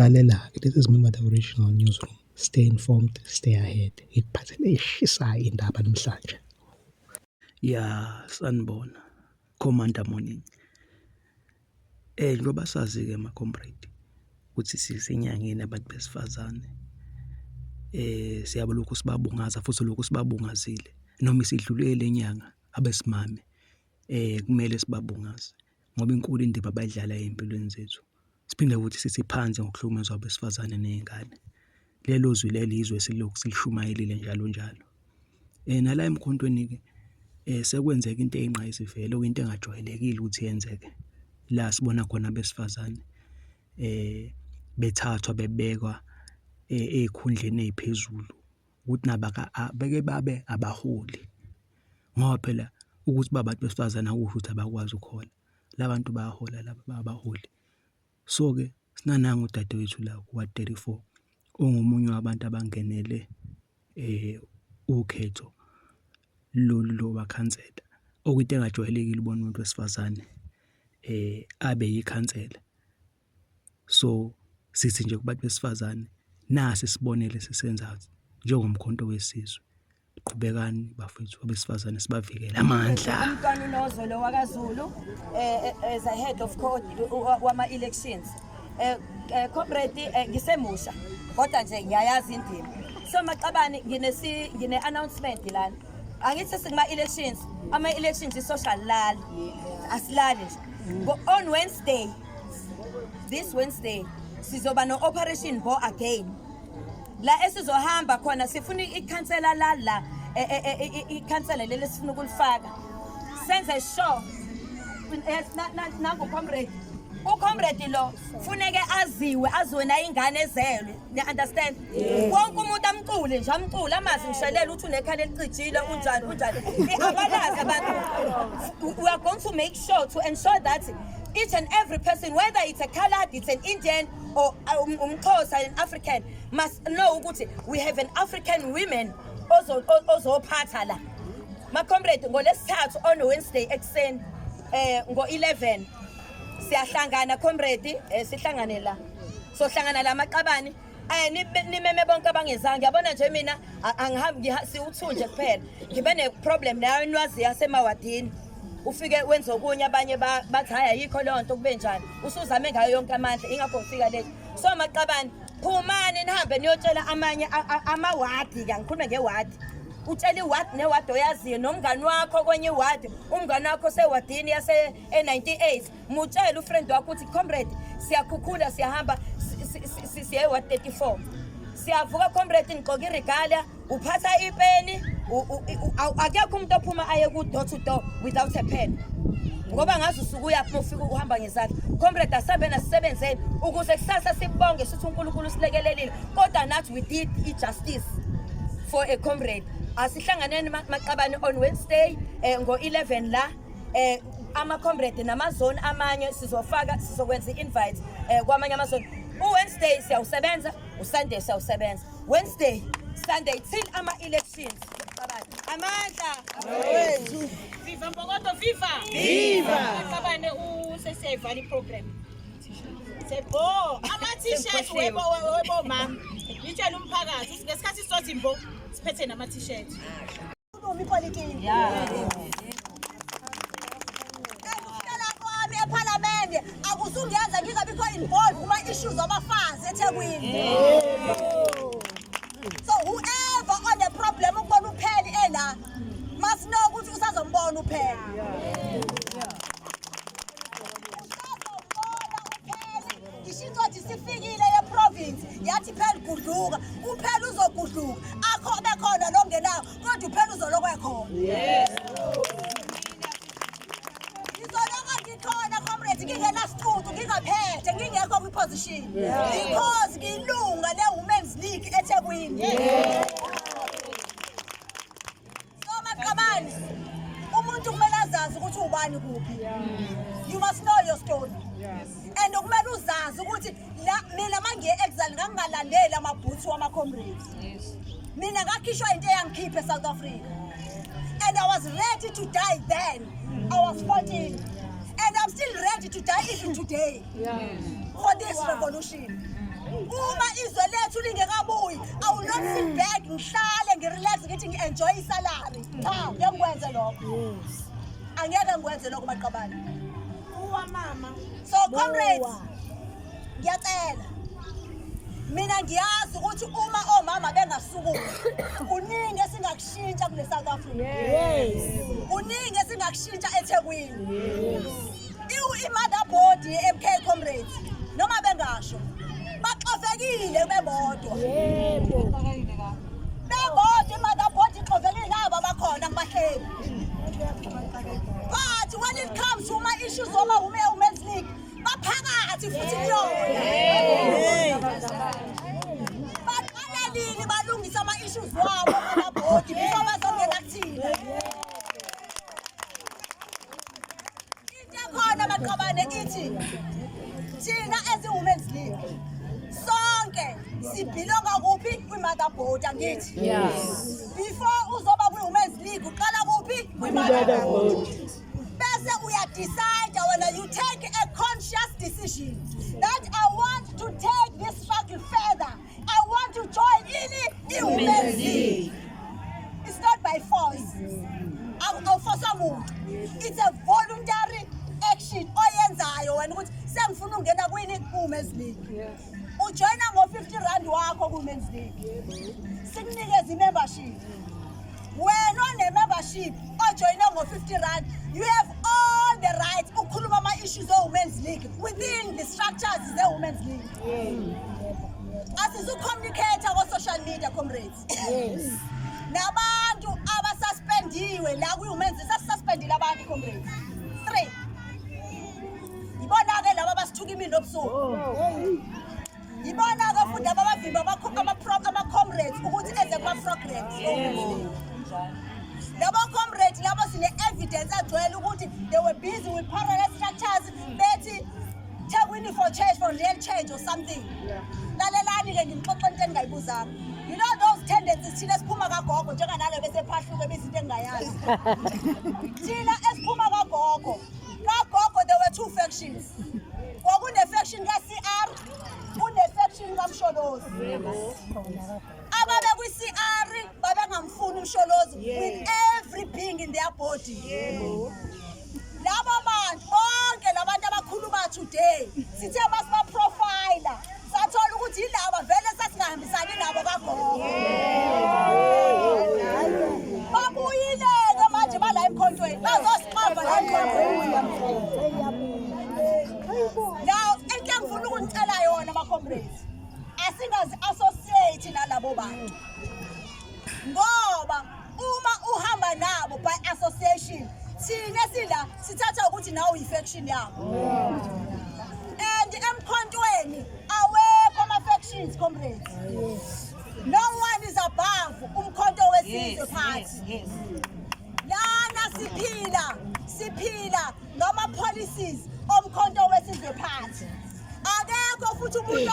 Lalela, this is Member the Original Newsroom. Stay informed, stay ahead. Ikuphathele eshisayo indaba namhlanje. Ya sanibona Commander Morning. Njengoba sazi ke ma comrade ukuthi sisenyangeni abantu besifazane. Siyaba lokhu sibabungaza futhi lokhu sibabungazile noma isidlulele inyanga abesimame kumele sibabungaze ngoba inkulu indaba abayidlala empilweni zethu. Siphinde futhi sithi phansi ngokuhlukumezwa abesifazane nezingane. Lelo zwi lelizwe silokhu silishumayelile njalo. Nala emkhontweni ke sekwenzeka into eyinqayizivele okuyinto engajwayelekile ukuthi yenzeke. La sibona khona abesifazane bethathwa bebekwa ezikhundleni eziphezulu ukuthi nabaka beke babe abaholi. Ngoba phela ukuthi babantu besifazane akusho ukuthi abakwazi ukhola. Labantu bayahola laba abaholi. So ke sinananga udadewethu la wa34 ongumunye wabantu abangenele ukhetho lo wakhansela okuyinto engajwayelekile ubona umuntu wesifazane abe yikhansela. So sithi nje kubantu besifazane nasi sibonele sisenzayo njengomkhonto wesizwe. Qhubekani bafethu abesifazane sibavikele amandla. Umntwana uNozolo wakaZulu as a head of court wama elections. Comrade ngisemusha kodwa nje ngiyayazi indima. So Maqabane ngine announcement lana. Angithi sikuma elections, ama elections is social lal. Asilali nje. On Wednesday, this Wednesday, sizoba no operation Bo again. La esizohamba khona sifuna ikhansela la ikhansela leli sifuna ukulifaka. Senze show nangu comrade. Ucomrade lo funeke aziwe na ingane ezelwe. You understand? Wonke umuntu amcule nje amcule amazi ngishelela uthi unekhala elicijile unjani. Abalazi abantu. We are going to make sure to ensure that each and every person, whether it's a colored, it's an Indian or Umxhosa, an African, must know ukuthi we have an African women also phatha la. My comrade ngolesithathu on Wednesday ekseni ngo11 siyahlangana comrade sihlangane la. So hlangana la Maqabane nimeme bonke abangezange yabona nje mina angihambi siuthunje kuphela ngibe ne problem nayo inwazi yasemawadini. Ufike wenza okunye abanye bathi haya yikho lonto kube njani usuzame ngayo yonke amandla ingakho ngifika lethi. So Maqabane phumani nihambe niyotshela amanye amawadi ke ngikhuluma ngewadi utshela iwadi newadi oyaziyo nomngani wakho kwenye iwadi umngani wakho sewadini yase 98 mutshela ufriend wakho uthi comrade siyakhukhula siyahamba siye wa 34 siyavuka comrade ngqoka iregalia uphatha ipeni akekho umuntu ophuma aye ku door to door without a pen ngoba ngazi usuku uyaphi ufika uhamba ngezandla comrade asabe nasebenzeni ukuze kusasa sibonge sithi uNkulunkulu silekelelile kodwa nathi we did justice for a comrade. Asihlanganeni Maqabane on Wednesday ngo11 la ama comrade namazone amanye sizokwenza invite kwamanye amazone. Wednesday siyawusebenza, uSunday siyawusebenza. Wednesday, Sunday till ama elections. Amandla wethu. Viva Mbokodo, viva! Viva! Maqabane useseyivala iprogram. Sebo, ama t-shirts webo mama. Ngitshela umphakathi ngesikhathi sothi Mbo siphethe nama t-shirt. Umi politiki. eParliament akusungiyaza ngingabikho involved kuma issues abafazi eThekwini. So whoever on the problem ukubona upheli ela must know ukuthi usazombona upheli. Usazombona upheli ishintsho sifikile eprovince yathi phela gudluka upheli uzogudluka akho bekhona longenayo kodwa upheli uzolokwe khona. Ngingaphethe ngingekho kwiposition because ngilunga leWomen's League eThekwini. So Maqabane umuntu kumele azazi ukuthi ubani kuphi. You must know your story. And kumele uzazi ukuthi la mina mangiye exile ngangalandela amabhuthi wama comrades. Mina ngakhishwa into eyangikhipha eSouth Africa. And I was ready to die then. I was 14. And I'm still ready to die even today for this revolution. uma izwe lethu lingekabuyi I will not sit back ngihlale ngirelax ngithi ngi-enjoy isalary cha ngeke ngikwenze lokho angeke ngikwenze lokho Maqabane mama so comrades ngiyacela mina ngiyazi ukuthi uma omama bengasukumi kuningi esingakushintsha kule South Africa kuningi esingakushintsha eThekwini i-mother board ye-MK comrades noma bengasho baxovekile bebodwa bebodwa i-mother board ixovekile laba abakhona ngibahleli but when it comes to my issues oma women's league baphakathi futhi kuyona baqala nini balungisa ama-issues wabo amabhodi before bazongena kuthina into ekhona Maqabane ithi thina as i-women's league sonke sibhilonga kuphi kwi-mother board angithi before uzoba kwi-women's league uqala kuphi kwi-mother board bese uyadecide whether you take a conscious decision that I want to take this struggle further. I want to join in the women's league. It's not by force. Awuforce umuntu. It's a voluntary action oyenzayo wena ukuthi sengifuna ungena kwini women's league. Ujoina ngo-50 wakho ku-women's league. Sikunikeza i-membership. When on a membership or join ngo-50 you have all the rights ukukhuluma ama-issues of-women's league within the structures ze-women's league. Asizu-communicate ko-social media comrades. Nabantu abasuspendiwe la kwi-women's league sasuspendile abantu comrades 3 ibona-ke laba abasithuka imini obusuku ibona-ke futhi abavimba ama-comrades ukuthi eze kuma-programs labo comrades labo sine-evidence agcwele ukuthi they were busy with parallel structures bethi Thekwini for change, for real change or something. Lalelani-ke ngixoxa into engingayibuzanga. You know those tendencies thina esiphuma kagogo njenganalo bese phahluke bezinto engingayazi. Thina esiphuma kagogo there were 2 factions. Kwakune-faction ka-CR, kune-faction kaMsholozi. Ababe kwi-CR babengamfuni uMsholozi with every being in their body. Labo bantu bonke labantu abakhuluma today sithe masibaprofiler sathola ukuthi yilaba vele sasingahambisani nabo kagogo. Babuyile-ke manje bala emkhontweni bazosiqamba la emkhontweni. Now into engifuna ukunicela yona ama-comrades asingazi-associate nalabo bantu ngoba uma uhamba nabo by association thina sila sithatha ukuthi nawe uyi-faction yabo and emkhontweni awekho ama-factions comrades. No one is above umkhonto wesizwe party. Lana siphila ngama-policies omkhonto wesizwe party. Akekho futhi umuntu